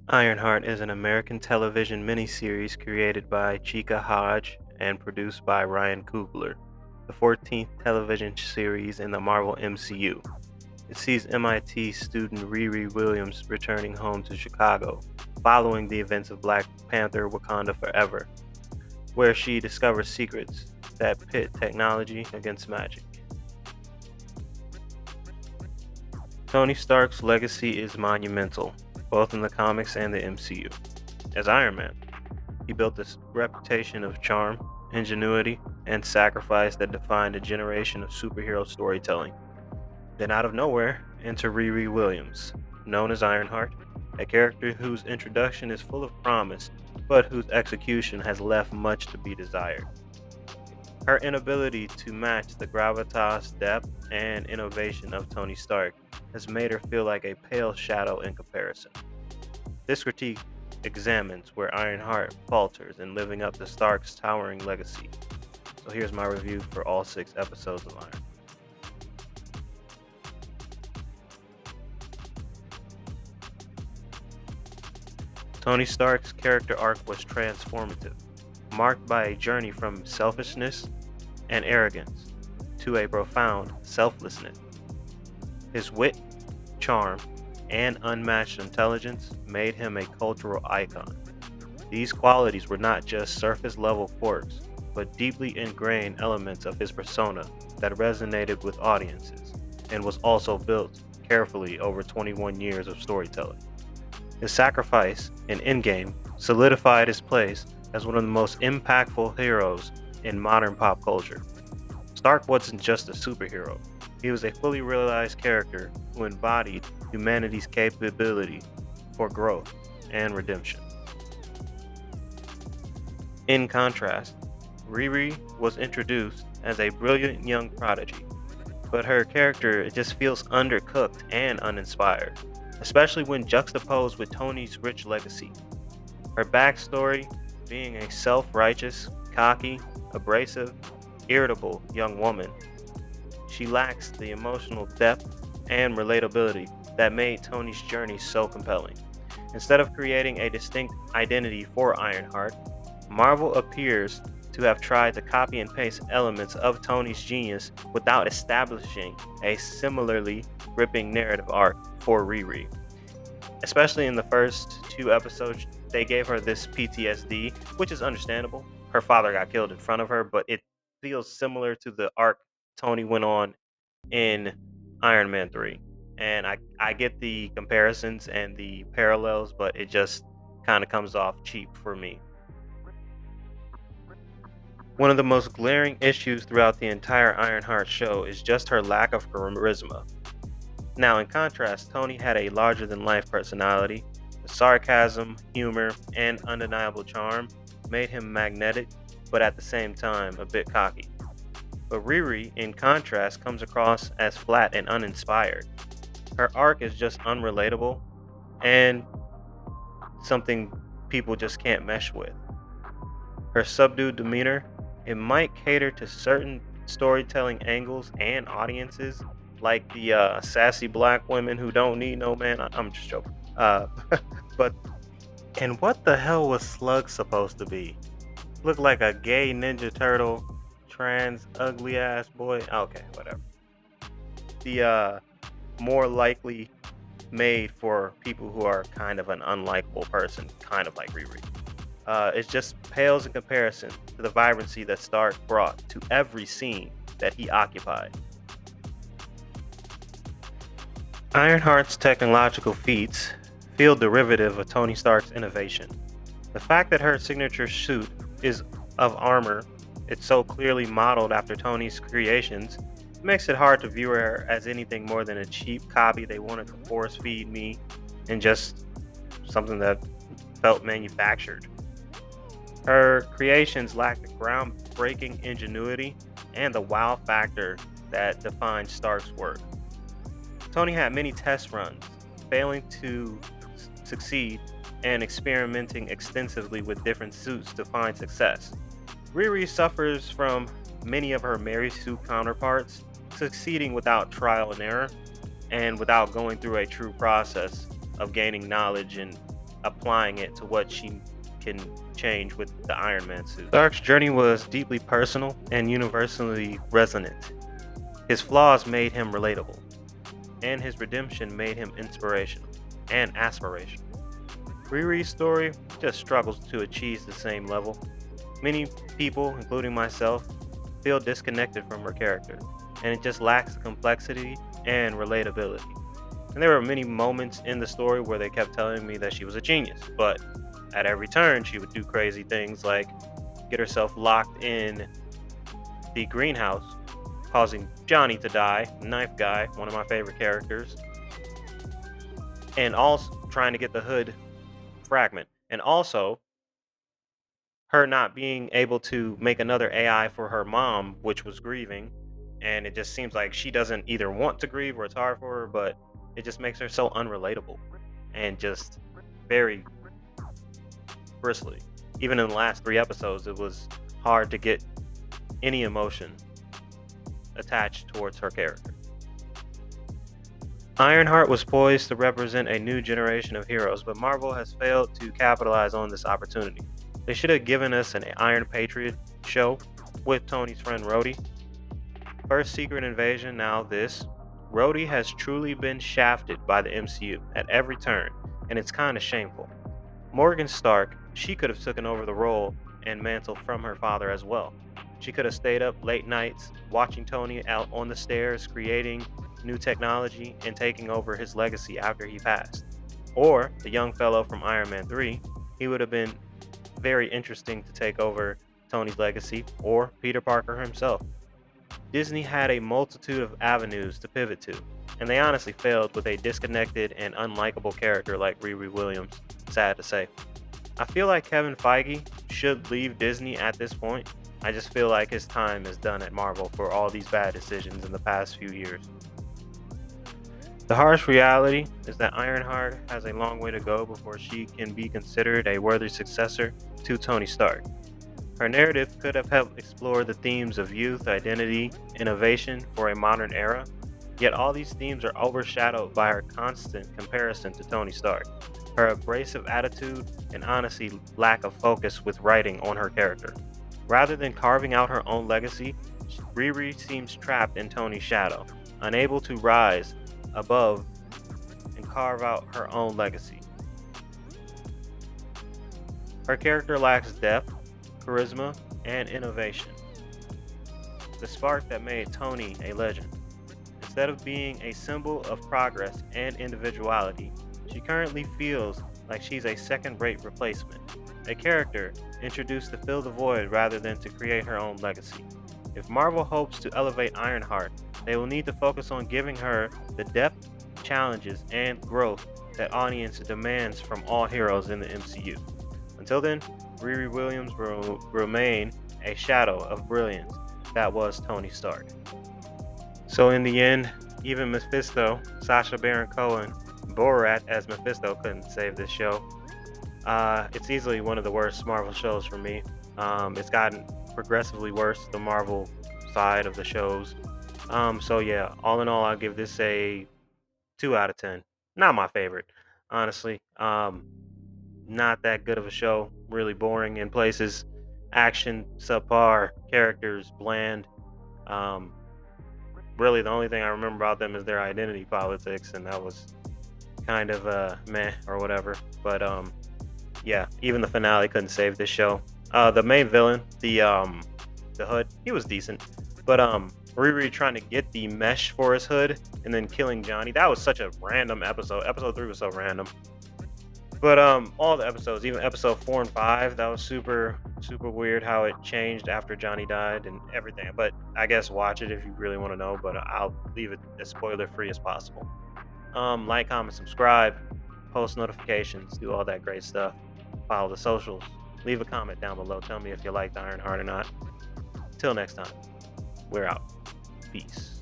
Ironheart is an American television miniseries created by Chika Hodge and produced by Ryan Coogler, the 14th television series in the Marvel MCU. It sees MIT student Riri Williams returning home to Chicago following the events of Black Panther Wakanda Forever, where she discovers secrets that pit technology against magic. Tony Stark's legacy is monumental, both in the comics and the MCU. As Iron Man, he built this reputation of charm, ingenuity, and sacrifice that defined a generation of superhero storytelling. Then, out of nowhere, enter Riri Williams, known as Ironheart, a character whose introduction is full of promise, but whose execution has left much to be desired. Her inability to match the gravitas, depth, and innovation of Tony Stark has made her feel like a pale shadow in comparison. This critique examines where Ironheart falters in living up to Stark's towering legacy. So here's my review for all 6 episodes of Iron. Tony Stark's character arc was transformative, marked by a journey from selfishness and arrogance to a profound selflessness. His wit, charm, and unmatched intelligence made him a cultural icon. These qualities were not just surface level quirks, but deeply ingrained elements of his persona that resonated with audiences, and was also built carefully over 21 years of storytelling. His sacrifice in Endgame solidified his place as one of the most impactful heroes in modern pop culture. Stark wasn't just a superhero, he was a fully realized character who embodied humanity's capability for growth and redemption. In contrast, Riri was introduced as a brilliant young prodigy, but her character just feels undercooked and uninspired, especially when juxtaposed with Tony's rich legacy. Her backstory, being a self righteous, cocky, abrasive, irritable young woman, she lacks the emotional depth and relatability that made Tony's journey so compelling. Instead of creating a distinct identity for Ironheart, Marvel appears to have tried to copy and paste elements of Tony's genius without establishing a similarly gripping narrative arc for Riri. Especially in the first 2 episodes, they gave her this PTSD, which is understandable. Her father got killed in front of her, but it feels similar to the arc Tony went on in Iron Man 3. And I get the comparisons and the parallels, but it just kind of comes off cheap for me. One of the most glaring issues throughout the entire Ironheart show is just her lack of charisma. Now, in contrast, Tony had a larger than life personality. The sarcasm, humor, and undeniable charm made him magnetic, but at the same time, a bit cocky. But Riri, in contrast, comes across as flat and uninspired. Her arc is just unrelatable and something people just can't mesh with. Her subdued demeanor, it might cater to certain storytelling angles and audiences, like the sassy black women who don't need no man. I'm just joking. But and what the hell was Slug supposed to be? Looked like a gay Ninja Turtle, trans ugly ass boy. Okay, whatever. The more likely made for people who are kind of an unlikable person, kind of like Riri. It just pales in comparison to the vibrancy that Stark brought to every scene that he occupied. Ironheart's technological feats feel derivative of Tony Stark's innovation. The fact that her signature suit is of armor, it's so clearly modeled after Tony's creations, makes it hard to view her as anything more than a cheap copy they wanted to force feed me and just something that felt manufactured. Her creations lack the groundbreaking ingenuity and the wow factor that defines Stark's work. Tony had many test runs, failing to succeed and experimenting extensively with different suits to find success. Riri suffers from many of her Mary Sue counterparts, succeeding without trial and error and without going through a true process of gaining knowledge and applying it to what she can change with the Iron Man suit. Stark's journey was deeply personal and universally resonant. His flaws made him relatable, and his redemption made him inspirational and aspirational. Riri's story just struggles to achieve the same level. Many people, including myself, feel disconnected from her character, and it just lacks the complexity and relatability. And there were many moments in the story where they kept telling me that she was a genius, but at every turn she would do crazy things like get herself locked in the greenhouse, causing Johnny to die, Knife Guy, one of my favorite characters, and also trying to get the hood fragment. And also her not being able to make another AI for her mom, which was grieving. And it just seems like she doesn't either want to grieve or it's hard for her, but it just makes her so unrelatable and just very bristly. Even in the last 3 episodes, it was hard to get any emotion attached towards her character. Ironheart was poised to represent a new generation of heroes, but Marvel has failed to capitalize on this opportunity. They should have given us an Iron Patriot show with Tony's friend Rhodey. First Secret Invasion, now this. Rhodey has truly been shafted by the MCU at every turn, and it's kinda shameful. Morgan Stark, she could have taken over the role and mantle from her father as well. She could have stayed up late nights watching Tony out on the stairs, creating new technology and taking over his legacy after he passed. Or the young fellow from Iron Man 3, he would have been very interesting to take over Tony's legacy, or Peter Parker himself. Disney had a multitude of avenues to pivot to, and they honestly failed with a disconnected and unlikable character like Riri Williams, sad to say. I feel like Kevin Feige should leave Disney at this point. I just feel like his time is done at Marvel for all these bad decisions in the past few years. The harsh reality is that Ironheart has a long way to go before she can be considered a worthy successor to Tony Stark. Her narrative could have helped explore the themes of youth, identity, innovation for a modern era, yet all these themes are overshadowed by her constant comparison to Tony Stark, her abrasive attitude, and honestly lack of focus with writing on her character. Rather than carving out her own legacy, Riri seems trapped in Tony's shadow, unable to rise above and carve out her own legacy. Her character lacks depth, charisma, and innovation, the spark that made Tony a legend. Instead of being a symbol of progress and individuality, she currently feels like she's a second-rate replacement, a character introduced to fill the void rather than to create her own legacy. If Marvel hopes to elevate Ironheart, they will need to focus on giving her the depth, challenges, and growth that audience demands from all heroes in the MCU. Until then, Riri Williams will remain a shadow of brilliance that was Tony Stark. So in the end, even Mephisto, Sacha Baron Cohen, Borat as Mephisto couldn't save this show. It's easily one of the worst Marvel shows for me. It's gotten progressively worse, the Marvel side of the shows. So yeah, all in all, I'll give this a 2 out of 10. Not my favorite, honestly. Not that good of a show. Really boring in places. Action subpar, characters bland. Um, really, the only thing I remember about them is their identity politics, and that was kind of meh or whatever. But yeah, even the finale couldn't save this show. The main villain, the hood, he was decent, but Riri trying to get the mesh for his hood and then killing Johnny, that was such a random episode. Episode 3 was so random. But all the episodes, even episode 4 and 5, that was super weird how it changed after Johnny died and everything. But I guess watch it if you really want to know. But I'll leave it as spoiler free as possible. Like, comment, subscribe, post notifications, do all that great stuff. Follow the socials. Leave a comment down below. Tell me if you liked Ironheart or not. Till next time, we're out. Peace.